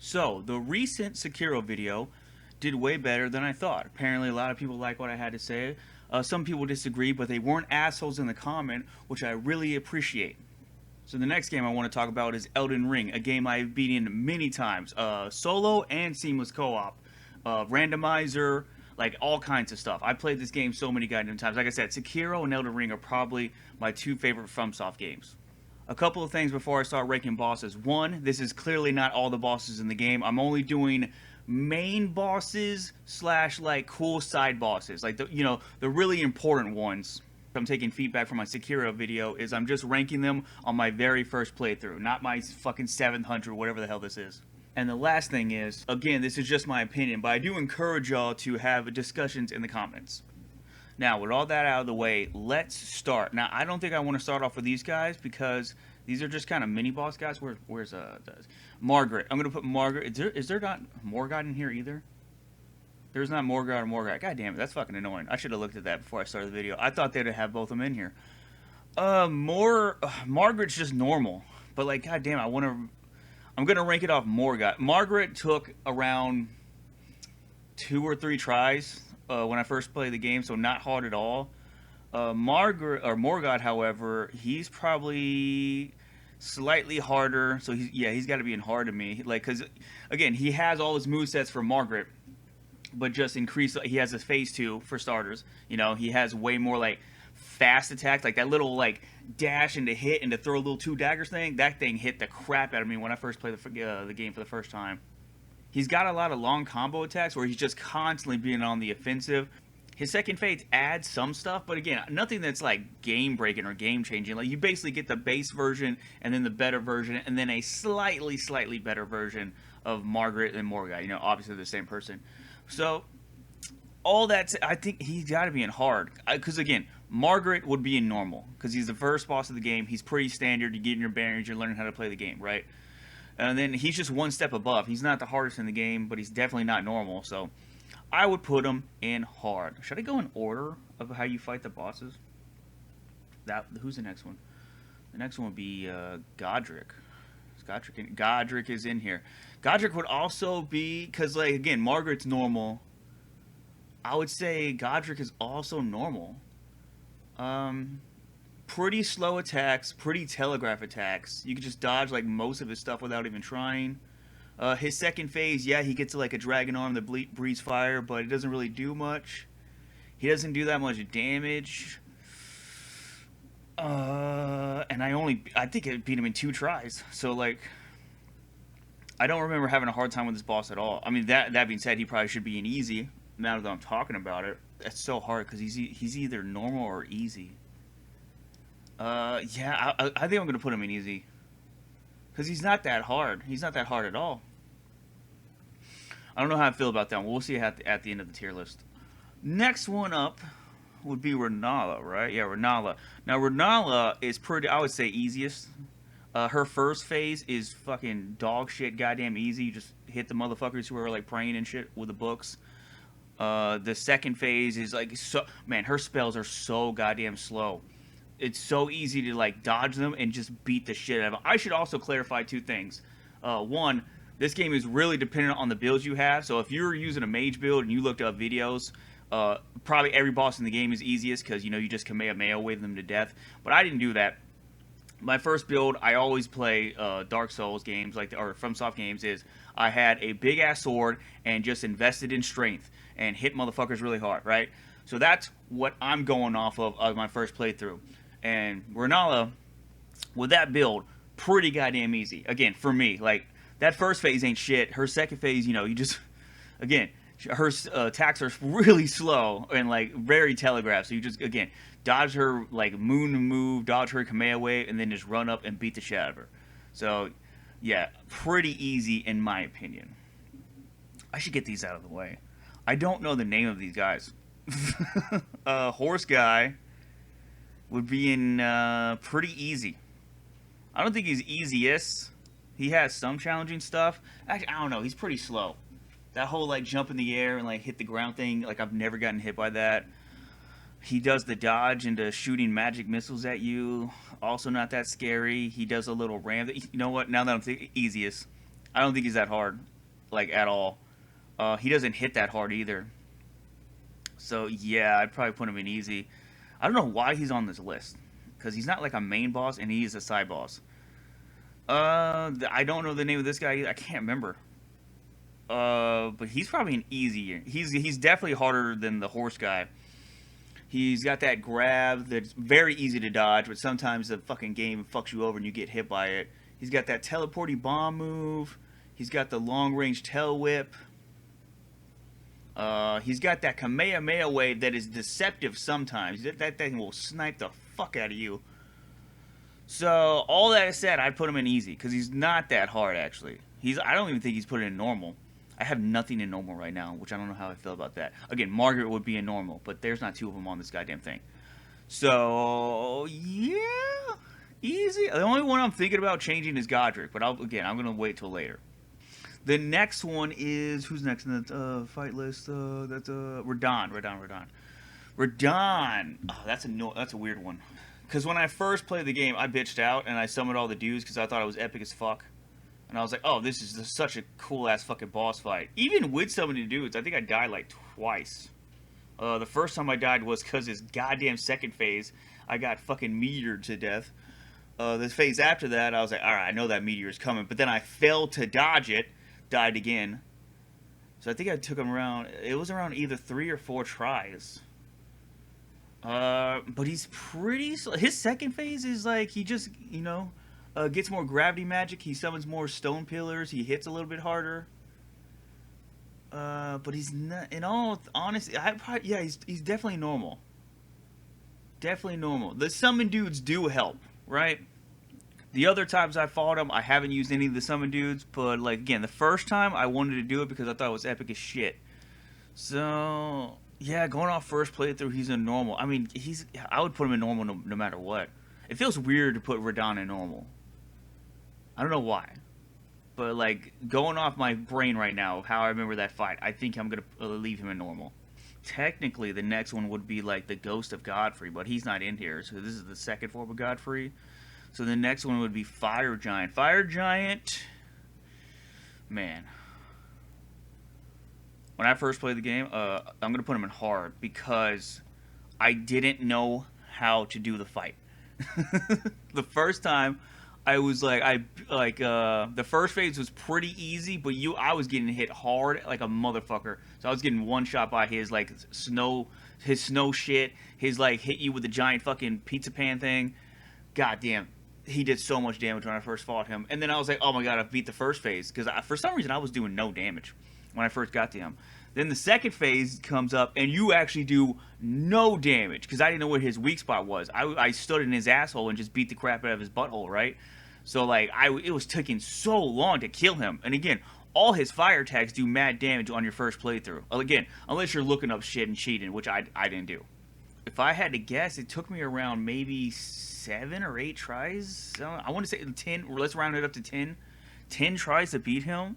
So, the recent Sekiro video did way better than I thought. Apparently, a lot of people like what I had to say. Some people disagree, but they weren't assholes in the comment, which I really appreciate. So, the next game I want to talk about is Elden Ring, a game I've beaten many times, solo and seamless co op, randomizer, like all kinds of stuff. I played this game so many goddamn times. Like I said, Sekiro and Elden Ring are probably my two favorite FromSoft games. A couple of things before I start ranking bosses. One, this is clearly not all the bosses in the game. I'm only doing main bosses slash like cool side bosses, like the really important ones. I'm taking feedback from my Sekiro video is I'm just ranking them on my very first playthrough, not my fucking 700, whatever the hell this is. And the last thing is, again, this is just my opinion, but I do encourage y'all to have discussions in the comments. Now, with all that out of the way, let's start. Now, I don't think I want to start off with these guys because these are just kind of mini boss guys. Where's Margaret? I'm gonna put Margaret. Is there not Morgott in here either? There's not Morgott or Morgott. God damn it, that's fucking annoying. I should have looked at that before I started the video. I thought they'd have both of them in here. Margaret's just normal, but like, god damn, I'm gonna rank it off Morgott. Margaret took around 2 or 3 tries when I first played the game, so not hard at all. Morgott, however, he's probably slightly harder. So he's got to be in hard to me. Like, cause again, he has all his movesets for Margaret, but just increase. He has his phase 2 for starters. You know, he has way more like fast attacks, like that little like dash and to hit and to throw a little 2 daggers thing. That thing hit the crap out of me when I first played the game for the first time. He's got a lot of long combo attacks where he's just constantly being on the offensive. His second phase adds some stuff, but again, nothing that's like game breaking or game changing. Like you basically get the base version and then the better version and then a slightly better version of Margaret and Morgott. You know, obviously the same person. So all that, I think he's got to be in hard. Because again, Margaret would be in normal because he's the first boss of the game. He's pretty standard. You get in your bearings, you're learning how to play the game, right? And then he's just one step above. He's not the hardest in the game, but he's definitely not normal. So I would put him in hard. Should I go in order of how you fight the bosses? Who's the next one? The next one would be Godric. Godric is in here. Godric would also be, because like again, Margaret's normal. I would say Godric is also normal. Pretty slow attacks, pretty telegraph attacks. You can just dodge like most of his stuff without even trying. His second phase, yeah, he gets like a dragon arm that breathes fire, but it doesn't really do much. He doesn't do that much damage. And I think I beat him in 2 tries. So like, I don't remember having a hard time with this boss at all. I mean, that being said, he probably should be an easy. Now that I'm talking about it, that's so hard because he's either normal or easy. Yeah, I think I'm gonna put him in easy. Because he's not that hard. He's not that hard at all. I don't know how I feel about that one. We'll see at the end of the tier list. Next one up would be Rala, right? Yeah, Rala. Now, Rala is pretty, I would say, easiest. Her first phase is fucking dog shit goddamn easy. You just hit the motherfuckers who are like praying and shit with the books. The second phase is like, man, her spells are so goddamn slow. It's so easy to like dodge them and just beat the shit out of them. I should also clarify 2 things. One, this game is really dependent on the builds you have. So if you're using a mage build and you looked up videos, probably every boss in the game is easiest because you just Kamehameha wave them to death. But I didn't do that. My first build, I always play Dark Souls games or FromSoft games. Is I had a big ass sword and just invested in strength and hit motherfuckers really hard, right? So that's what I'm going off of my first playthrough. And Rala, with that build, pretty goddamn easy. Again, for me, like, that first phase ain't shit. Her second phase, you just, again, her attacks are really slow and, like, very telegraphed. So you just, again, dodge her, like, moon move, dodge her Kamehameha wave, and then just run up and beat the shit out of her. So, yeah, pretty easy in my opinion. I should get these out of the way. I don't know the name of these guys. Horse guy would be in pretty easy. I don't think he's easiest. He has some challenging stuff. Actually, I don't know. He's pretty slow. That whole like jump in the air and like hit the ground thing, like I've never gotten hit by that. He does the dodge into shooting magic missiles at you. Also not that scary. He does a little ram. You know what? Now that I'm thinking, easiest. I don't think he's that hard. like at all. He doesn't hit that hard either. So yeah, I'd probably put him in easy. I don't know why he's on this list because he's not like a main boss and he's a side boss. I don't know the name of this guy either. I can't remember. But he's probably an easier. He's definitely harder than the horse guy. He's got that grab that's very easy to dodge, but sometimes the fucking game fucks you over and you get hit by it. He's got that teleporty bomb move. He's got the long range tail whip. He's got that Kamehameha wave that is deceptive sometimes. That thing will snipe the fuck out of you. So all that said, I'd put him in easy because he's not that hard actually. I don't even think he's put it in normal. I have nothing in normal right now, which I don't know how I feel about that. Again, Margaret would be in normal, but there's not two of them on this goddamn thing. So yeah, easy. The only one I'm thinking about changing is Godric, but I'm gonna wait till later. The next one is who's next in the fight list? That's Redon. Oh, that's a weird one. Because when I first played the game, I bitched out and I summoned all the dudes because I thought it was epic as fuck. And I was like, oh, this is such a cool-ass fucking boss fight. Even with summoning dudes, I think I died like twice. The first time I died was because his goddamn second phase, I got fucking meteored to death. The phase after that, I was like, alright, I know that meteor is coming. But then I failed to dodge it, died again. So I think I took him around, it was around either 3 or 4 tries. But he's pretty slow. His second phase is like, he just, gets more gravity magic. He summons more stone pillars. He hits a little bit harder. But he's not, in all honesty, he's definitely normal. Definitely normal. The summon dudes do help, right? The other times I fought him, I haven't used any of the summon dudes, but like again, the first time I wanted to do it because I thought it was epic as shit. So yeah, going off first playthrough, he's in normal. I mean, I would put him in normal no matter what. It feels weird to put Redon in normal. I don't know why. But, like, going off my brain right now, how I remember that fight, I think I'm going to leave him in normal. Technically, the next one would be, like, the Ghost of Godfrey, but he's not in here. So this is the second form of Godfrey. So the next one would be Fire Giant. Fire Giant, man. When I first played the game, I'm going to put him in hard because I didn't know how to do the fight. The first time I was like, the first phase was pretty easy, but I was getting hit hard like a motherfucker. So I was getting one shot by his snow shit, his like hit you with the giant fucking pizza pan thing. God damn, he did so much damage when I first fought him. And then I was like, oh my god, I beat the first phase because for some reason I was doing no damage when I first got to him. Then the second phase comes up, and you actually do no damage, because I didn't know what his weak spot was. I stood in his asshole and just beat the crap out of his butthole, right? So, like, it was taking so long to kill him. And again, all his fire attacks do mad damage on your first playthrough. Again, unless you're looking up shit and cheating, which I didn't do. If I had to guess, it took me around maybe 7 or 8 tries. I want to say 10, or let's round it up to 10. 10 tries to beat him.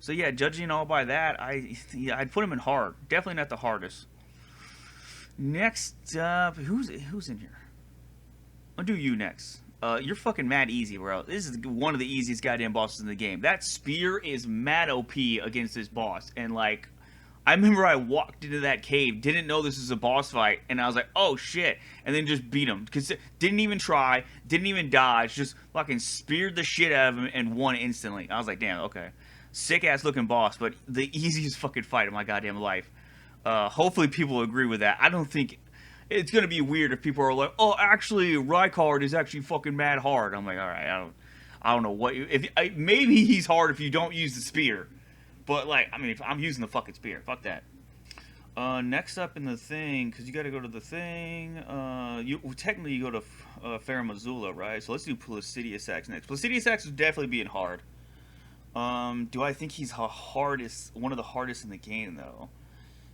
So yeah, judging all by that, I'd put him in hard. Definitely not the hardest. Next up, who's in here? I'll do you next. You're fucking mad easy, bro. This is one of the easiest goddamn bosses in the game. That spear is mad OP against this boss. And like, I remember I walked into that cave, didn't know this was a boss fight, and I was like, oh shit, and then just beat him. Because didn't even try, didn't even dodge, just fucking speared the shit out of him and won instantly. I was like, damn, okay. Sick ass looking boss, but the easiest fucking fight of my goddamn life. Hopefully people agree with that. I don't think it's gonna be weird if people are like, oh, actually Reichard is actually fucking mad hard. I'm like, all right, I don't know what maybe he's hard if you don't use the spear, but like, I mean, if I'm using the fucking spear, fuck that. Next up in the thing, because you got to go to the thing. Technically you go to Farum Azula, right? So let's do Pidiax next. Pidiax is definitely being hard. Do I think he's one of the hardest in the game, though?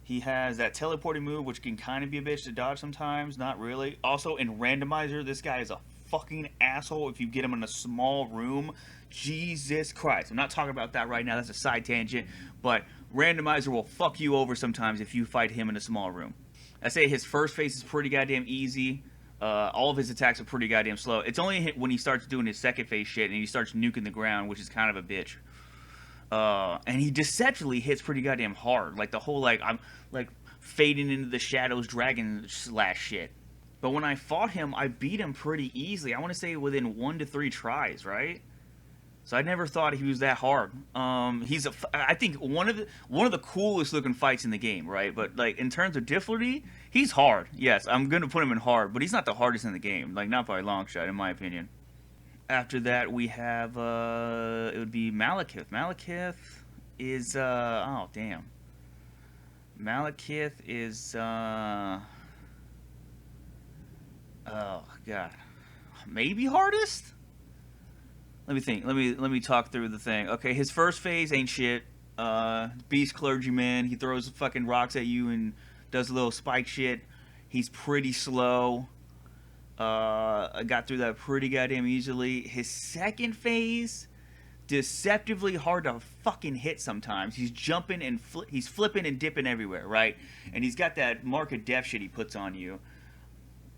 He has that teleporting move, which can kind of be a bitch to dodge sometimes, not really. Also, in randomizer, this guy is a fucking asshole if you get him in a small room. Jesus Christ. I'm not talking about that right now, that's a side tangent, but randomizer will fuck you over sometimes if you fight him in a small room. I say his first phase is pretty goddamn easy. All of his attacks are pretty goddamn slow. It's only when he starts doing his second phase shit and he starts nuking the ground, which is kind of a bitch. And he deceptively hits pretty goddamn hard. Like the whole like I'm like fading into the shadows dragon slash shit. But when I fought him, I beat him pretty easily. I want to say within 1 to 3 tries, right? So I never thought he was that hard. I think one of the coolest looking fights in the game, right? But like in terms of difficulty, he's hard. Yes, I'm gonna put him in hard, but he's not the hardest in the game. Like not by a long shot, in my opinion. After that, we have it would be Malakith. Malakith is oh damn. Malakith is oh god, maybe hardest. Let me think. Let me talk through the thing. Okay, his first phase ain't shit. Beast clergyman. He throws fucking rocks at you and does a little spike shit. He's pretty slow. I got through that pretty goddamn easily. His second phase, deceptively hard to fucking hit sometimes. He's jumping and he's flipping and dipping everywhere, right? And he's got that mark of death shit he puts on you.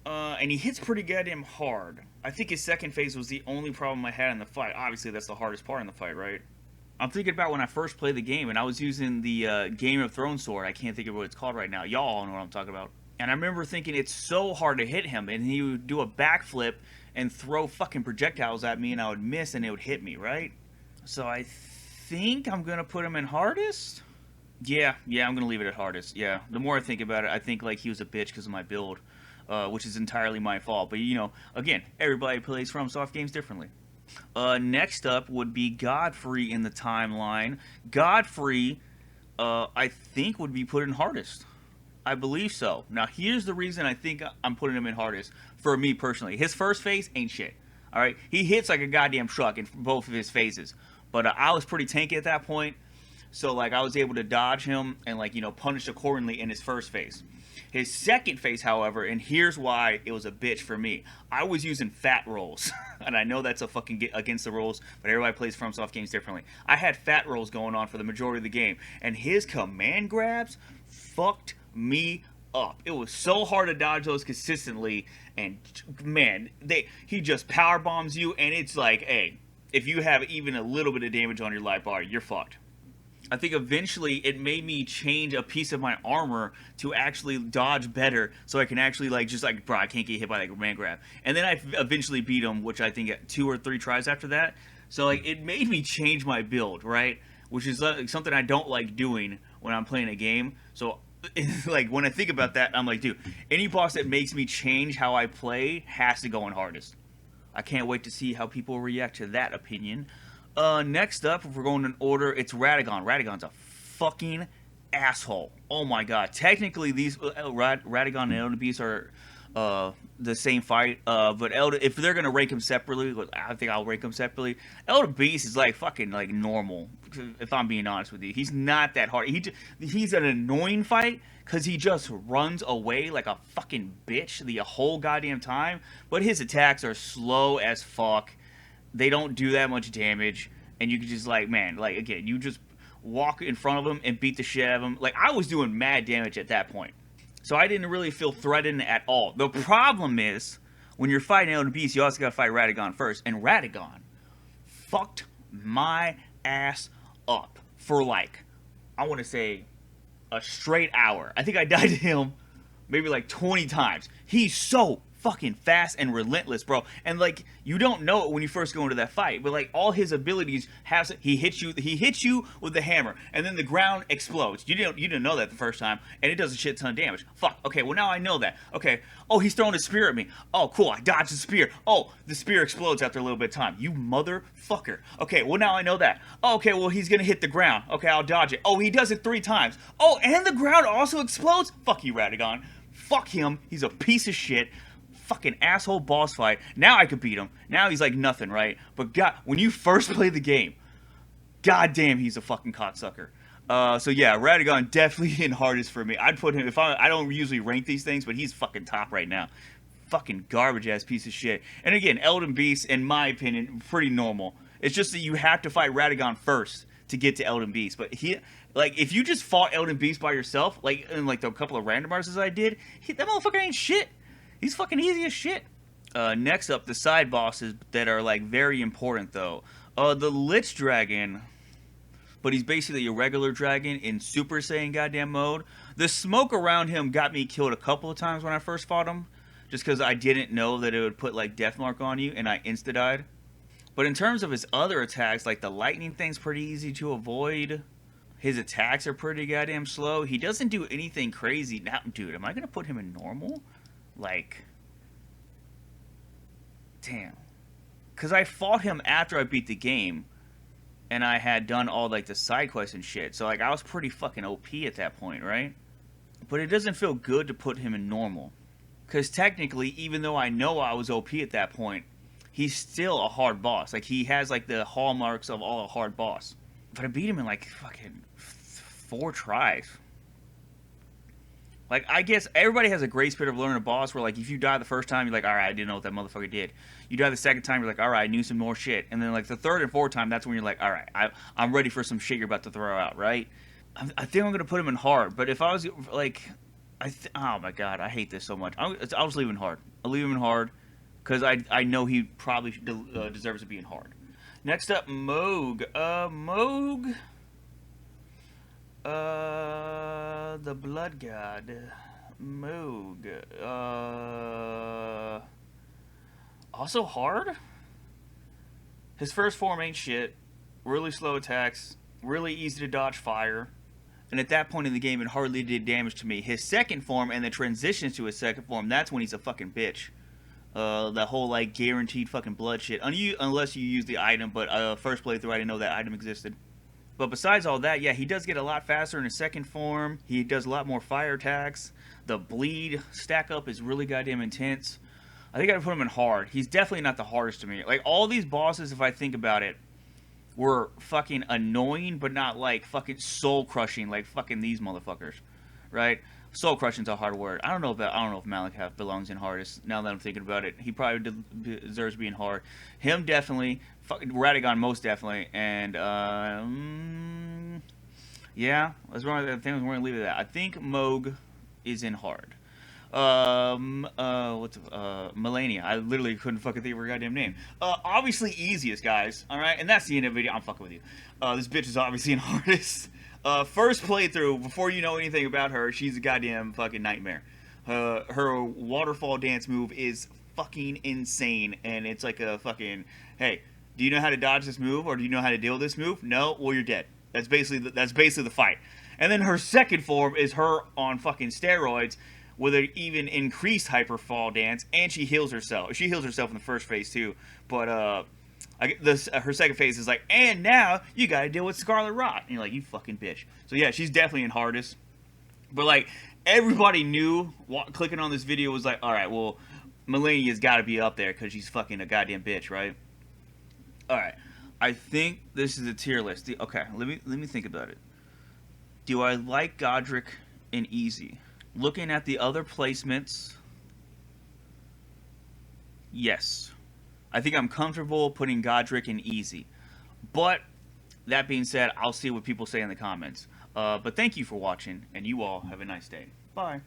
And he hits pretty goddamn hard. I think his second phase was the only problem I had in the fight. Obviously, that's the hardest part in the fight, right? I'm thinking about when I first played the game, and I was using the Game of Thrones sword. I can't think of what it's called right now. Y'all all know what I'm talking about. And I remember thinking it's so hard to hit him, and he would do a backflip and throw fucking projectiles at me, and I would miss, and it would hit me, right? So I think I'm going to put him in hardest. Yeah, I'm going to leave it at hardest. Yeah, the more I think about it, I think like he was a bitch because of my build. Which is entirely my fault. But, you know, again, everybody plays FromSoft games differently. Next up would be Godfrey in the timeline. Godfrey, I think, would be put in hardest. I believe so. Now, here's the reason I think I'm putting him in hardest, for me personally. His first phase ain't shit. All right? He hits like a goddamn truck in both of his phases. But I was pretty tanky at that point. So, like, I was able to dodge him and, like, you know, punish accordingly in his first phase. His second phase, however, and here's why it was a bitch for me. I was using fat rolls. And I know that's a fucking against the rules, but everybody plays FromSoft games differently. I had fat rolls going on for the majority of the game. And his command grabs fucked me up. It was so hard to dodge those consistently. And, man, he just power bombs you. And it's like, hey, if you have even a little bit of damage on your life bar, you're fucked. I think eventually it made me change a piece of my armor to actually dodge better, so I can actually like just like, bro, I can't get hit by that command grab. And then I eventually beat him, which I think at 2 or 3 tries after that. So like it made me change my build, right? Which is something I don't like doing when I'm playing a game. So like when I think about that, I'm like, dude, any boss that makes me change how I play has to go in hardest. I can't wait to see how people react to that opinion. Next up, if we're going in order, it's Radon. Radon's a fucking asshole. Oh my god. Technically, these Radon and Elden Beast are the same fight. But if they're gonna rank them separately, I think I'll rank them separately. Elden Beast is like fucking like normal. If I'm being honest with you, he's not that hard. He's an annoying fight because he just runs away like a fucking bitch the whole goddamn time. But his attacks are slow as fuck. They don't do that much damage, and you can just like, man, like again, you just walk in front of him and beat the shit out of him. Like I was doing mad damage at that point, so I didn't really feel threatened at all. The problem is when you're fighting Elden Beast, you also gotta fight Radon first, and Radon fucked my ass up for like, I want to say, a straight hour. I think I died to him maybe like 20 times. He's so fucking fast and relentless, bro. And like you don't know it when you first go into that fight, but like all his abilities he hits you with the hammer, and then the ground explodes. You didn't know that the first time, and it does a shit ton of damage. Fuck. Okay, well now I know that. Okay. Oh, he's throwing a spear at me. Oh, cool. I dodged the spear. Oh, the spear explodes after a little bit of time. You motherfucker. Okay, well now I know that. Oh, okay, well he's gonna hit the ground. Okay, I'll dodge it. Oh, he does it 3 times. Oh, and the ground also explodes. Fuck you, Radon. Fuck him. He's a piece of shit. Fucking asshole boss fight. Now I could beat him. Now he's like nothing, right? But God, when you first play the game, goddamn, he's a fucking cocksucker. So yeah, Radon definitely in hardest for me. I'd put him, if I don't usually rank these things, but he's fucking top right now. Fucking garbage ass piece of shit. And again, Elden Beast, in my opinion, pretty normal. It's just that you have to fight Radon first to get to Elden Beast. But like, if you just fought Elden Beast by yourself, like in like the couple of randomizers I did, that motherfucker ain't shit. He's fucking easy as shit. Next up, the side bosses that are like very important though. The Lich Dragon. but he's basically a regular dragon in Super Saiyan goddamn mode. The smoke around him got me killed a couple of times when I first fought him, just because I didn't know that it would put like death mark on you, and I insta-died. But in terms of his other attacks, like the lightning thing's pretty easy to avoid. His attacks are pretty goddamn slow. He doesn't do anything crazy. Now, dude, am I going to put him in normal? Like, damn. Because I fought him after I beat the game, and I had done all, like, the side quests and shit. So, like, I was pretty fucking OP at that point, right? But it doesn't feel good to put him in normal. Because technically, even though I know I was OP at that point, he's still a hard boss. Like, he has, like, the hallmarks of all a hard boss. But I beat him in, like, fucking 4 tries. Like, I guess everybody has a great spirit of learning a boss where, like, if you die the first time, you're like, alright, I didn't know what that motherfucker did. You die the second time, you're like, alright, I knew some more shit. And then, like, the third and fourth time, that's when you're like, alright, I'm ready for some shit you're about to throw out, right? I think I'm going to put him in hard. But if I was, like, oh my god, I hate this so much. I'll just leave him in hard. I'll leave him in hard. Because I know he probably deserves to be in hard. Next up, Moog. Moog. The Blood God. Moog. Also hard? His first form ain't shit. Really slow attacks. Really easy to dodge fire. And at that point in the game, it hardly did damage to me. His second form and the transitions to his second form, that's when he's a fucking bitch. That whole, like, guaranteed fucking blood shit. Unless you use the item, but first playthrough, I didn't know that item existed. But besides all that, yeah, he does get a lot faster in his second form. He does a lot more fire attacks. The bleed stack up is really goddamn intense. I think I'd put him in hard. He's definitely not the hardest to me. Like, all these bosses, if I think about it, were fucking annoying, but not, like, fucking soul-crushing like fucking these motherfuckers. Right? Soul crushing's a hard word. I don't know if Malak belongs in hardest. Now that I'm thinking about it, he probably deserves being hard. Him definitely. Fucking Redon most definitely. And yeah, that's wrong. I think we're gonna leave it at that. I think Moog is in hard. Melania. I literally couldn't fucking think of her goddamn name. Obviously easiest, guys. All right, and that's the end of the video. I'm fucking with you. This bitch is obviously in hardest. First playthrough, before you know anything about her, she's a goddamn fucking nightmare. Her waterfall dance move is fucking insane, and it's like a fucking, hey, do you know how to dodge this move, or do you know how to deal with this move? No? Well, you're dead. That's basically the fight. And then her second form is her on fucking steroids, with an even increased hyper fall dance, and she heals herself. She heals herself in the first phase too, but her second phase is like, and now you gotta deal with Scarlet Rot. And you're like, you fucking bitch. So yeah, she's definitely in hardest. But like, everybody knew, clicking on this video was like, alright, well, Melania's gotta be up there because she's fucking a goddamn bitch, right? Alright, I think this is a tier list. Okay, let me think about it. Do I like Godric in easy? Looking at the other placements, yes. I think I'm comfortable putting Godric in easy. But, that being said, I'll see what people say in the comments. But thank you for watching, and you all have a nice day. Bye.